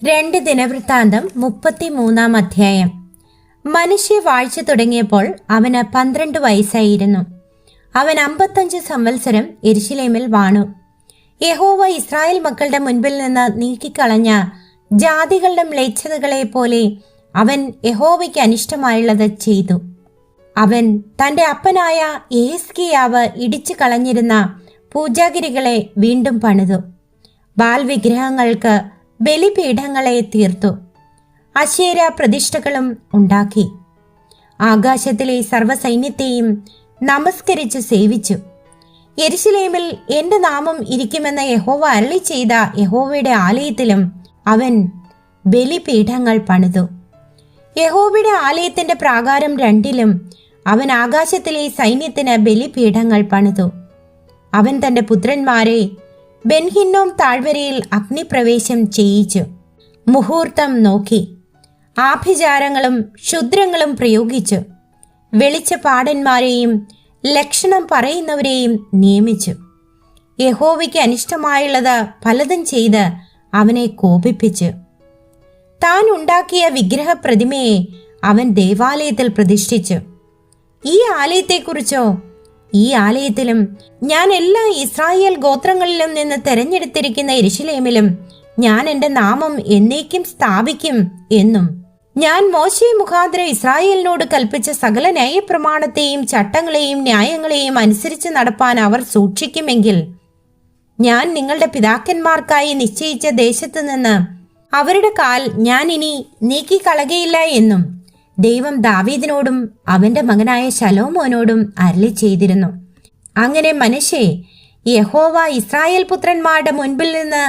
2 ദിനവൃത്താന്തം 33 അധ്യായം. മനശ്ശെ വാഴ്ച തുടങ്ങിയപ്പോൾ അവന് 12 വയസ്സായിരുന്നു. അവൻ 55 സംവത്സരം യെരുശലേമിൽ വാണു. യഹോവ ഇസ്രായേൽ മക്കളുടെ മുൻപിൽ നിന്ന് നീക്കിക്കളഞ്ഞ ജാതികളുടെ മ്ലേച്ഛതകളെ പോലെ അവൻ യഹോവയ്ക്ക് അനിഷ്ടമായുള്ളത് ചെയ്തു. അവൻ തന്റെ അപ്പനായ യെഹിസ്കീയാവ് ഇടിച്ചു കളഞ്ഞിരുന്ന പൂജാഗിരികളെ വീണ്ടും പണിതു. ബാൽ വിഗ്രഹങ്ങൾക്ക് ബലിപീഠങ്ങളെ തീർത്തു. അശേര പ്രതിഷ്ഠകളും ഉണ്ടാക്കി. ആകാശത്തിലെ സർവ്വസൈന്യത്തെയും നമസ്കരിച്ച് സേവിച്ചു. യെരുശലേമിൽ എന്റെ നാമം ഇരിക്കുമെന്ന് യഹോവ അരുളി ചെയ്ത യഹോവയുടെ ആലയത്തിലും അവൻ ബലിപീഠങ്ങൾ പണിതു. യഹോവയുടെ ആലയത്തിന്റെ പ്രാകാരം 2 അവൻ ആകാശത്തിലെ സൈന്യത്തിന് ബലിപീഠങ്ങൾ പണിതു. അവൻ തന്റെ പുത്രന്മാരെ ബെൻഹിന്നോം താഴ്വരയിൽ അഗ്നിപ്രവേശം ചെയ്യിച്ചു. മുഹൂർത്തം നോക്കി ആഭിചാരങ്ങളും ക്ഷുദ്രങ്ങളും പ്രയോഗിച്ചു. വെളിച്ചപ്പാടന്മാരെയും ലക്ഷണം പറയുന്നവരെയും നിയമിച്ചു. യഹോവയ്ക്ക് അനിഷ്ടമായുള്ളത് പലതും ചെയ്ത് അവനെ കോപിപ്പിച്ചു. താൻ ഉണ്ടാക്കിയ വിഗ്രഹ പ്രതിമയെ അവൻ ദേവാലയത്തിൽ പ്രതിഷ്ഠിച്ചു. ഈ ആലയത്തെക്കുറിച്ചോ, ഈ ആലയത്തിലും ഞാൻ എല്ലാ ഇസ്രായേൽ ഗോത്രങ്ങളിലും നിന്ന് തെരഞ്ഞെടുത്തിരിക്കുന്ന യെരുശലേമിലും ഞാൻ എന്റെ നാമം എന്നേക്കും സ്ഥാപിക്കും എന്നും ഞാൻ മോശെ മുഖാന്തരം ഇസ്രായേലിനോട് കൽപ്പിച്ച സകല ന്യായപ്രമാണത്തെയും ചട്ടങ്ങളെയും ന്യായങ്ങളെയും അനുസരിച്ച് നടപ്പാൻ അവർ സൂക്ഷിക്കുമെങ്കിൽ ഞാൻ നിങ്ങളുടെ പിതാക്കന്മാർക്കായി നിശ്ചയിച്ച ദേശത്തു നിന്ന് അവരുടെ കാൽ ഞാൻ ഇനി നീക്കിക്കളകയില്ല എന്നും ദൈവം ദാവീദിനോടും അവന്റെ മകനായ ശലോമോനോടും അരുളി ചെയ്തിരുന്നു. അങ്ങനെ മനശ്ശെ യഹോവ ഇസ്രായേൽ പുത്രന്മാരുടെ മുൻപിൽ നിന്ന്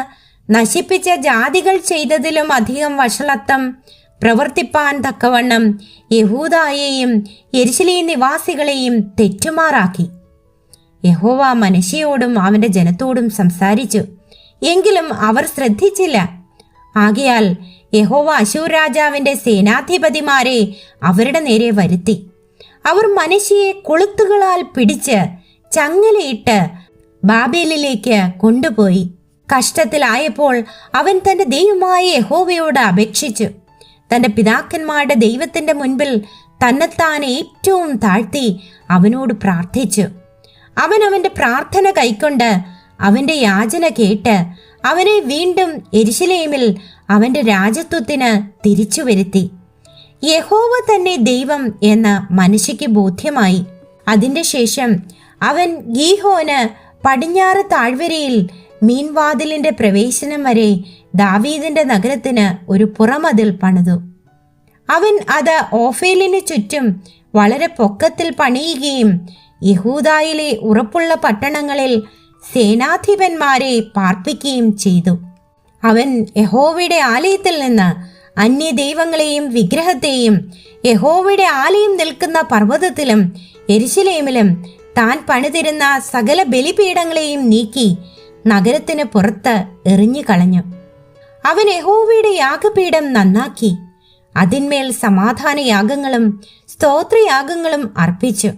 നശിപ്പിച്ച ജാതികൾ ചെയ്തതിലും അധികം വഷളത്വം പ്രവർത്തിപ്പാൻ തക്കവണ്ണം യഹൂദായെയും യെരുശലേം നിവാസികളെയും തെറ്റുമാറാക്കി. യഹോവ മനശ്ശെയോടും അവന്റെ ജനത്തോടും സംസാരിച്ചു, എങ്കിലും അവർ ശ്രദ്ധിച്ചില്ല. ആകയാൽ യഹോവ അശൂർ രാജാവിന്റെ സേനാധിപതിമാരെ അവരുടെ നേരെ വരുത്തി. അവർ മനശ്ശെയെ കൊളുത്തുകളാൽ പിടിച്ച് ചങ്ങലയിട്ട് ബാബേലിലേക്ക് കൊണ്ടുപോയി. കഷ്ടത്തിലായപ്പോൾ അവൻ തന്റെ ദൈവമായ യഹോവയോട് അപേക്ഷിച്ചു. തന്റെ പിതാക്കന്മാരുടെ ദൈവത്തിന്റെ മുൻപിൽ തന്നെത്താൻ ഏറ്റവും താഴ്ത്തി അവനോട് പ്രാർത്ഥിച്ചു. അവൻ അവന്റെ പ്രാർത്ഥന കൈക്കൊണ്ട് അവന്റെ യാചന കേട്ട് അവനെ വീണ്ടും യെരുശലേമിൽ അവന്റെ രാജത്വത്തിന് തിരിച്ചു വരുത്തി. യഹോവ തന്നെ ദൈവം എന്ന് മനശ്ശെയ്ക്ക് ബോധ്യമായി. അതിന്റെ ശേഷം അവൻ ഗീഹോന് പടിഞ്ഞാറ് താഴ്വരയിൽ മീൻവാതിലിന്റെ പ്രവേശനം വരെ ദാവീദിന്റെ നഗരത്തിന് ഒരു പുറമതിൽ പണിതു. അവൻ അത് ഓഫേലിന് ചുറ്റും വളരെ പൊക്കത്തിൽ പണിയുകയും യഹൂദായിലെ ഉറപ്പുള്ള പട്ടണങ്ങളിൽ സേനാധിപന്മാരെ പാർപ്പിക്കുകയും ചെയ്തു. അവൻ യഹോവയുടെ ആലയത്തിൽ നിന്ന് അന്യദൈവങ്ങളെയും വിഗ്രഹത്തെയും യഹോവയുടെ ആലയം നിൽക്കുന്ന പർവ്വതത്തിലും യെരുശലേമിലും താൻ പണിതിരുന്ന സകല ബലിപീഠങ്ങളെയും നീക്കി നഗരത്തിന് പുറത്ത് എറിഞ്ഞു കളഞ്ഞു. അവൻ യഹോവയുടെ യാഗപീഠം നന്നാക്കി അതിന്മേൽ സമാധാന യാഗങ്ങളും സ്തോത്രയാഗങ്ങളും അർപ്പിച്ചു.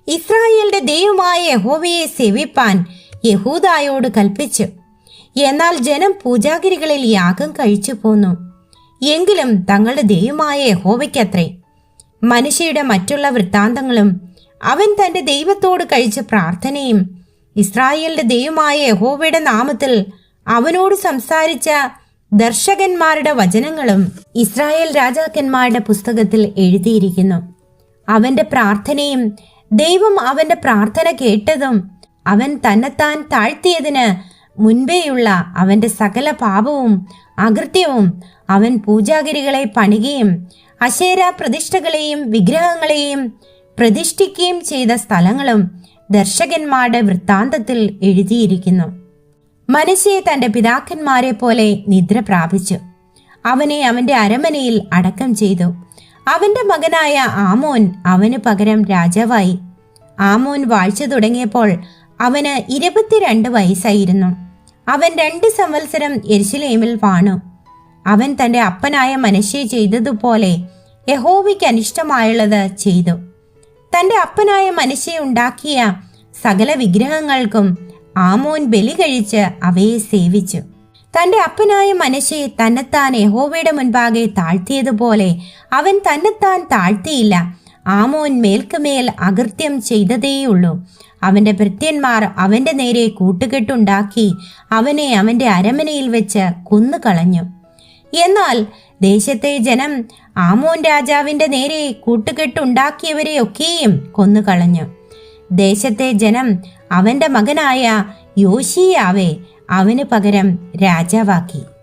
ഇസ്രായേലിന്റെ ദൈവമായ യഹോവയെ സേവിപ്പാൻ യഹൂദായോട് കൽപ്പിച്ചു. എന്നാൽ ജനം പൂജാഗിരികളിൽ യാഗം കഴിച്ചു പോന്നു. എങ്കിലും തങ്ങളുടെ ദൈവമായ യഹോവയ്ക്കത്രേ. മനശ്ശെയുടെ മറ്റുള്ള വൃത്താന്തങ്ങളും അവൻ തന്റെ ദൈവത്തോട് കഴിച്ച പ്രാർത്ഥനയും ഇസ്രായേലിന്റെ ദൈവമായ യഹോവയുടെ നാമത്തിൽ അവനോട് സംസാരിച്ച ദർശകന്മാരുടെ വചനങ്ങളും ഇസ്രായേൽ രാജാക്കന്മാരുടെ പുസ്തകത്തിൽ എഴുതിയിരിക്കുന്നു. അവന്റെ പ്രാർത്ഥനയും ദൈവം അവന്റെ പ്രാർത്ഥന കേട്ടതും അവൻ തന്നെത്താൻ താഴ്ത്തിയതിന് മുൻപേയുള്ള അവന്റെ സകല പാപവും അകൃത്യവും അവൻ പൂജാഗിരികളെ പണിയുകയും അശേര പ്രതിഷ്ഠകളെയും വിഗ്രഹങ്ങളെയും പ്രതിഷ്ഠിക്കുകയും ചെയ്ത സ്ഥലങ്ങളും ദർശകന്മാരുടെ വൃത്താന്തത്തിൽ എഴുതിയിരിക്കുന്നു. മനശ്ശെ തന്റെ പിതാക്കന്മാരെ പോലെ നിദ്ര പ്രാപിച്ചു. അവനെ അവന്റെ അരമനയിൽ അടക്കം ചെയ്തു. അവന്റെ മകനായ ആമോൻ അവന് പകരം രാജാവായി. ആമോൻ വാഴ്ച തുടങ്ങിയപ്പോൾ അവന് 22 വയസ്സായിരുന്നു. അവൻ 2 സംവത്സരം യെരുശലേമിൽ വാണു. അവൻ തന്റെ അപ്പനായ മനശ്ശെ ചെയ്തതുപോലെ യഹോവയ്ക്ക് അനിഷ്ടമായുള്ളത് ചെയ്തു. തന്റെ അപ്പനായ മനശ്ശെ ഉണ്ടാക്കിയ സകല വിഗ്രഹങ്ങൾക്കും ആമോൻ ബലി കഴിച്ച് അവയെ സേവിച്ചു. തന്റെ അപ്പനായ മനശ്ശെ തന്നെത്താൻ യഹോവയുടെ മുൻപാകെ താഴ്ത്തിയതുപോലെ അവൻ തന്നെത്താൻ താഴ്ത്തിയില്ല. ആമോൻ മേൽക്കുമേൽ അകൃത്യം ചെയ്തതേയുള്ളൂ. അവന്റെ ഭൃത്യന്മാർ അവന്റെ നേരെ കൂട്ടുകെട്ടുണ്ടാക്കി അവനെ അവന്റെ അരമനയിൽ വെച്ച് കൊന്നുകളഞ്ഞു. എന്നാൽ ദേശത്തെ ജനം ആമോൻ രാജാവിന്റെ നേരെ കൂട്ടുകെട്ടുണ്ടാക്കിയവരെയൊക്കെയും കൊന്നുകളഞ്ഞു. ദേശത്തെ ജനം അവന്റെ മകനായ യോശീയാവെ അവന് പകരം രാജാവാക്കി.